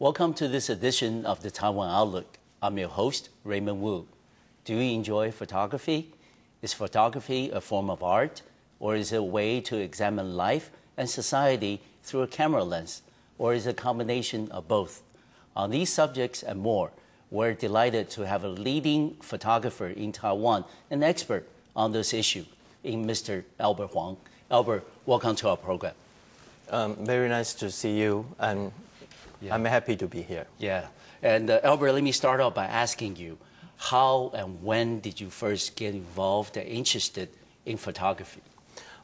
Welcome to this edition of the Taiwan Outlook. I'm your host, Raymond Wu. Do you enjoy photography? Is photography a form of art, or is it a way to examine life and society through a camera lens, or is it a combination of both? On these subjects and more, we're delighted to have a leading photographer in Taiwan, an expert on this issue, in Mr. Albert Huang. Albert, welcome to our program. Very nice to see you, and I'm happy to be here. Yeah, and Albert, let me start off by asking you, how and when did you first get involved and interested in photography?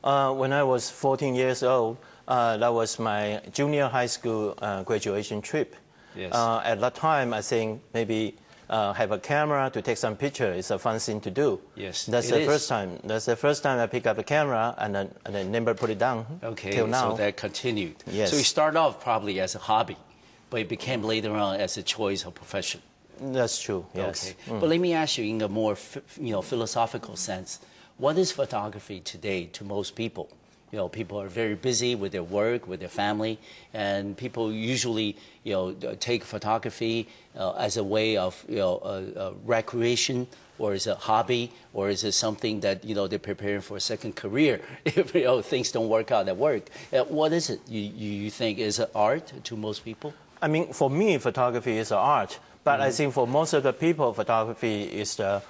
When I was 14 years old, that was my junior high school graduation trip. Yes. At that time, I think maybe have a camera to take some picture is a fun thing to do. Yes, that's the first time. That's the first time I picked up a camera and then never put it down. Okay, till now. So that continued. Yes. So you started off probably as a hobby, but it became later on as a choice or profession. That's true. Yes. Okay. But let me ask you in a more philosophical sense, what is photography today to most people? People are very busy with their work, with their family, and people usually, take photography as a way of, recreation, or is it a hobby, or is it something that, they're preparing for a second career if, things don't work out at work? What is it you think is it art to most people? I mean, for me, photography is an art, but I think for most of the people, photography is a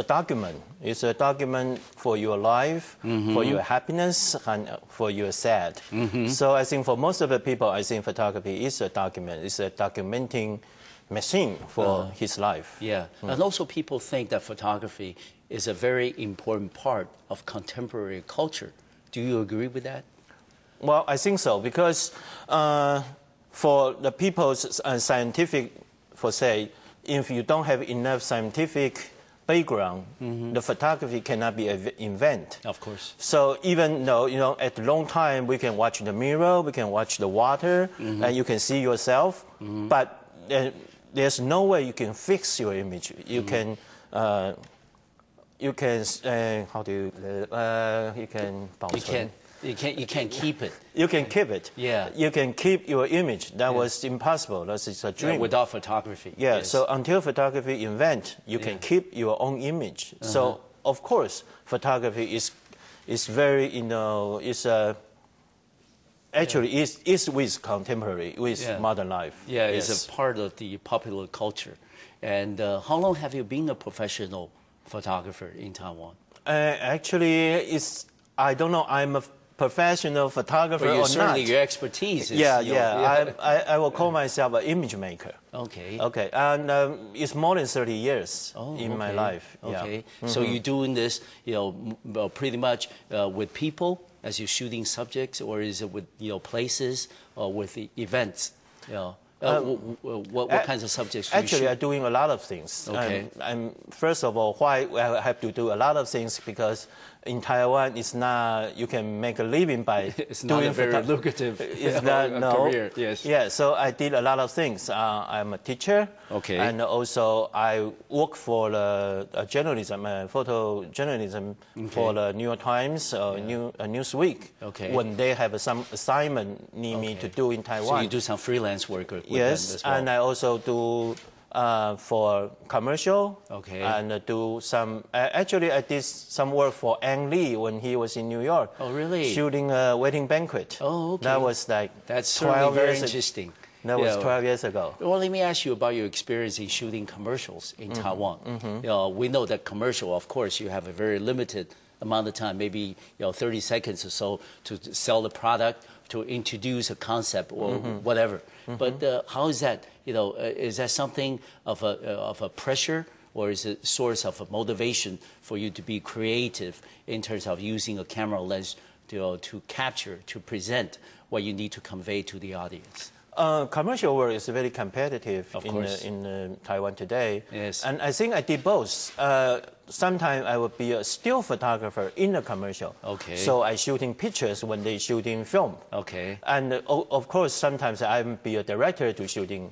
document. It's a document for your life, for your happiness, and for your sad. So I think for most of the people, I think photography is a document. It's a documenting machine for his life. Yeah, and also people think that photography is a very important part of contemporary culture. Do you agree with that? Well, I think so, because for the people's scientific, for say, if you don't have enough scientific background, the photography cannot be invented. Of course. So even though, at a long time, we can watch the mirror, we can watch the water, and you can see yourself, but there's no way you can fix your image. You can, how do you can You can't keep it. You can keep it. Yeah. You can keep your image. That was impossible. That is a dream. Without photography. Yeah. Yes. So until photography invent, you can keep your own image. So of course, photography is very actually is with contemporary, with modern life. Yeah, it's a part of the popular culture. And how long have you been a professional photographer in Taiwan? Actually, I don't know. I'm a professional photographer or certainly not. your expertise is... I will call myself an image maker. Okay. Okay, and it's more than 30 years in my life. Okay, so you're doing this, pretty much with people as you're shooting subjects, or is it with, places or with the events? What kinds of subjects do you shoot? Actually, I'm doing a lot of things. Okay. First of all, why I have to do a lot of things, because in Taiwan, it's not, you can make a living by it's not doing a very lucrative career. Yes. Yeah, so I did a lot of things. I'm a teacher. Okay. And also I work for journalism, photojournalism for the New York Times, Newsweek. Okay. When they have some assignment need me to do in Taiwan. So you do some freelance work with them as well. And I also do for commercial. Okay. And do some. Actually, I did some work for Ang Lee when he was in New York. Oh, really? Shooting a wedding banquet. Oh, okay. That was like That's certainly very interesting. That was 12 years ago. Well, let me ask you about your experience in shooting commercials in Taiwan. We know that commercial, of course, you have a very limited amount of time, maybe 30 seconds or so, to sell the product, to introduce a concept or whatever. But how is that? Is that something of a pressure, or is it a source of a motivation for you to be creative in terms of using a camera lens to capture, to present what you need to convey to the audience? Commercial work is very competitive in Taiwan today. Yes. And I think I did both. sometimes I would be a still photographer in a commercial. Okay. So I shooting pictures when they shooting film. Okay. And of course, sometimes I be a director to shooting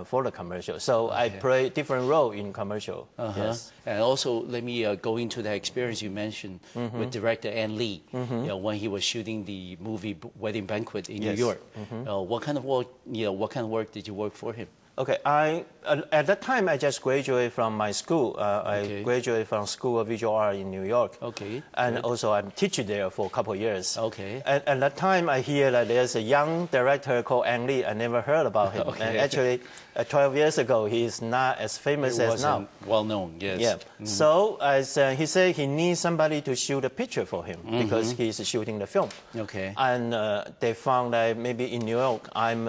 for the commercial. So I play different role in commercial. Yes. And also, let me go into that experience you mentioned with director An Lee, when he was shooting the movie Wedding Banquet in New York. What kind of work did you work for him? Okay, at that time I just graduated from my school. I graduated from School of Visual Art in New York. Okay. And also I'm teaching there for a couple of years. Okay. And at that time I hear that there's a young director called Ang Lee. I never heard about him. And actually, 12 years ago, he's not as famous as now. Well known, yes. Yeah. So he said he needs somebody to shoot a picture for him because he's shooting the film. Okay. And they found that maybe in New York, I'm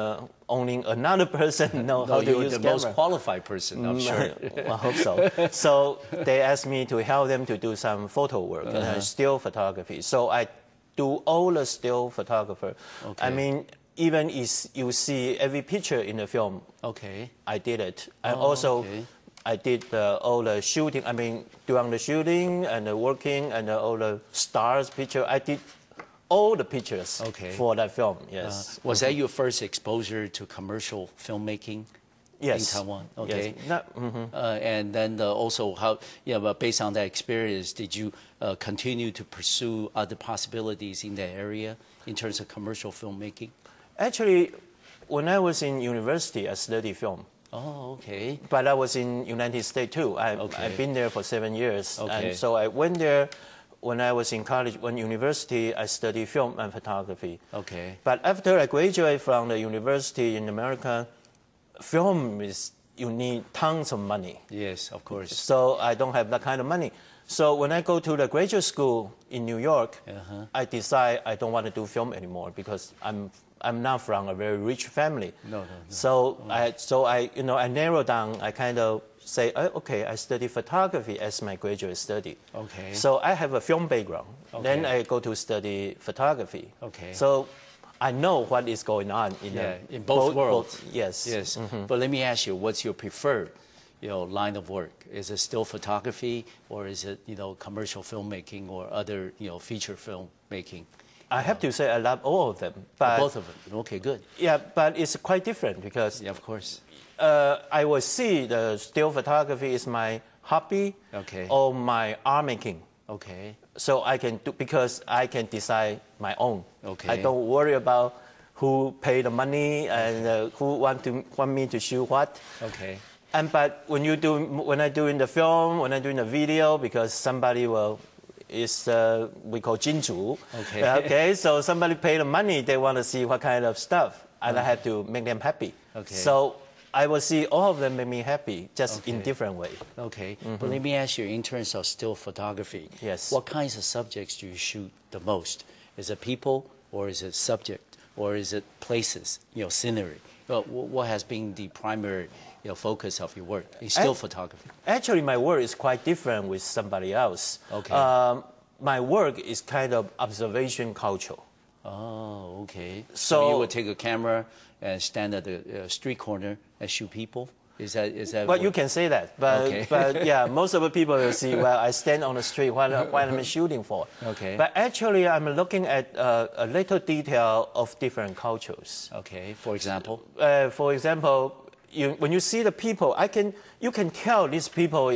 only another person know how to use the camera. most qualified person, I'm sure. I hope so. So they asked me to help them to do some photo work, still photography. So I do all the still photographer. Okay. I mean, even if you see every picture in the film, I did it. And also, I did all the shooting. I mean, during the shooting and the working and all the stars picture, I did all the pictures for that film, yes. Was that your first exposure to commercial filmmaking in Taiwan? Okay. Yes. And then also, based on that experience, did you continue to pursue other possibilities in that area in terms of commercial filmmaking? Actually, when I was in university, I studied film. Oh, okay. But I was in United States too. I've been there for 7 years. Okay. And so I went there when I was in college. When university, I studied film and photography. Okay. But after I graduated from the university in America, film you need tons of money. Yes, of course. So I don't have that kind of money. So when I go to the graduate school in New York, I decide I don't want to do film anymore because I'm not from a very rich family. No. So I narrow down. I kind of say, okay, I study photography as my graduate study. Okay. So I have a film background. Okay. Then I go to study photography. Okay. So I know what is going on in both worlds. Yes. Yes. But let me ask you, what's your preferred, line of work? Is it still photography, or is it, commercial filmmaking or other, feature filmmaking? I have to say I love all of them. But both of them. Okay, good. Yeah, but it's quite different because of course. I will see the still photography is my hobby or my art making. Okay. So I can do because I can decide my own. Okay. I don't worry about who pay the money and who want me to shoot what. Okay. But when I do in the film, when I do in the video, because somebody we call 金主. Okay. So somebody pay the money, they want to see what kind of stuff, and I have to make them happy. Okay. So I will see all of them make me happy, just in different way. Okay. But let me ask you, in terms of still photography, what kinds of subjects do you shoot the most? Is it people, or is it subject, or is it places, scenery? What has been the primary focus of your work in still photography? Actually, my work is quite different with somebody else. Okay. My work is kind of observation culture. Oh, okay. So you would take a camera and stand at the street corner and shoot people? Is that? Well, you can say that, but yeah, most of the people will see. Well, I stand on the street. What am I shooting for? Okay. But actually, I'm looking at a little detail of different cultures. Okay. For example. When you see the people, you can tell these people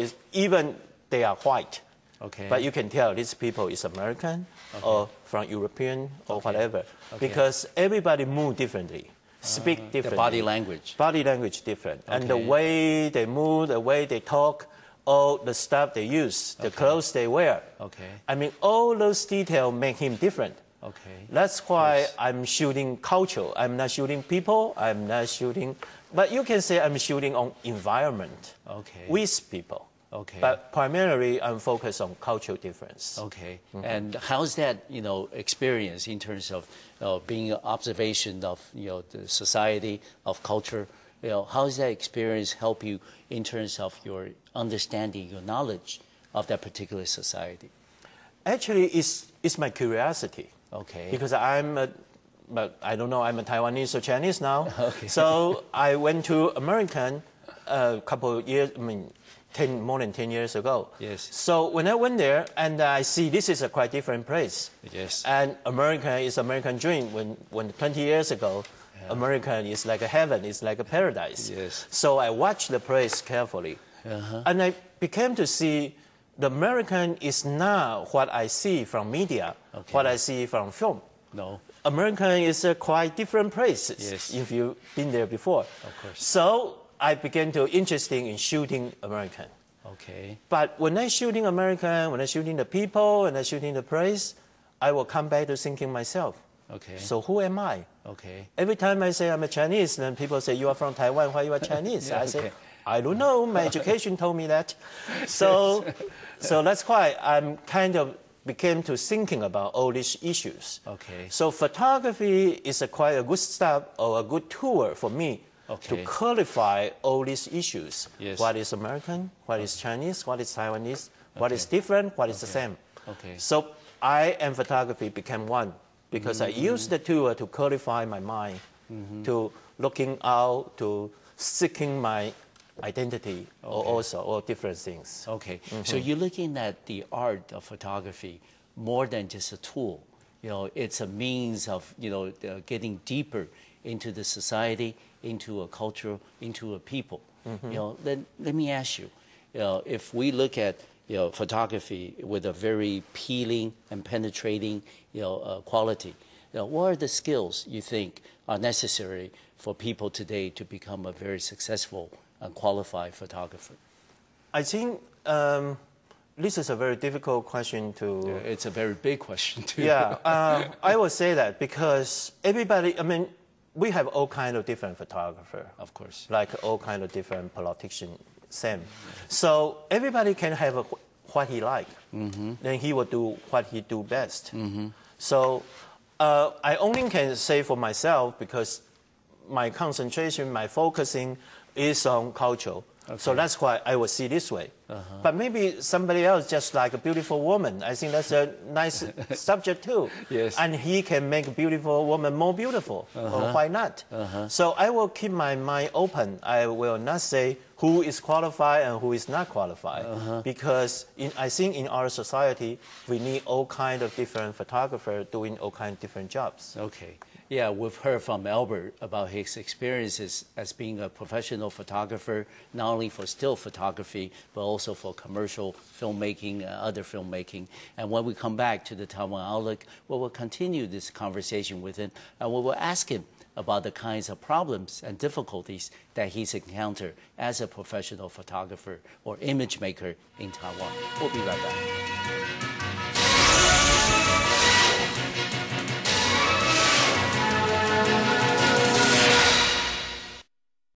they are white. Okay. But you can tell these people is American or from European or whatever, because everybody move differently. Speak differently. The body language. Body language different. And the way they move, the way they talk, all the stuff they use, the clothes they wear. Okay. I mean, all those details make him different. Okay. That's why I'm shooting culture. I'm not shooting people. I'm not shooting... But you can say I'm shooting on environment with people. Okay. But primarily, I'm focused on cultural difference. Okay. And how's that, experience in terms of being an observation of, the society, of culture? How does that experience help you in terms of your understanding, your knowledge of that particular society? Actually, it's my curiosity. Okay. Because but I don't know, I'm a Taiwanese or Chinese now. Okay. So I went to American a couple of years, more than 10 years ago. Yes. So when I went there, and I see this is a quite different place. Yes. And America is American dream. When 20 years ago, America is like a heaven, it's like a paradise. Yes. So I watched the place carefully. And I began to see the American is not what I see from media, what I see from film. No. America is a quite different place if you've been there before. Of course. So I began to interested in shooting American. Okay. But when I shooting American, when I shooting the people, when I shooting the place, I will come back to thinking myself. Okay. So who am I? Okay. Every time I say I'm a Chinese, then people say, you are from Taiwan, why you are Chinese? I say, I don't know, my education told me that. So that's why I'm kind of became to thinking about all these issues. Okay. So photography is quite a good step or a good tool for me to clarify all these issues. Yes. What is American, what is Chinese, what is Taiwanese, what is different, what is the same. Okay. So I and photography became one because I used the tool to clarify my mind, to looking out, to seeking my identity, or also all different things. Okay. So you're looking at the art of photography more than just a tool. You know, it's a means of, you know, getting deeper into the society, into a culture, into a people. You know, then let me ask you, if we look at, you know, photography with a very appealing and penetrating, you know, quality, you know, what are the skills you think are necessary for people today to become a very successful and qualified photographer? I think this is a very difficult question to... Yeah, it's a very big question, too. Yeah, I would say that because everybody, I mean, we have all kind of different photographers. Of course. Like all kind of different politicians, same. So everybody can have what he like. Then he will do what he do best. So I only can say for myself because my concentration, my focusing is on culture. So that's why I would see this way. But maybe somebody else just like a beautiful woman. I think that's a nice subject too. Yes. And he can make a beautiful woman more beautiful. Or why not? So I will keep my mind open. I will not say who is qualified and who is not qualified. Because I think in our society, we need all kind of different photographers doing all kind of different jobs. Okay. Yeah, we've heard from Albert about his experiences as being a professional photographer, not only for still photography, but also for commercial filmmaking and other filmmaking. And when we come back to the Taiwan Outlook, we will continue this conversation with him, and we will ask him about the kinds of problems and difficulties that he's encountered as a professional photographer or image maker in Taiwan. We'll be right back.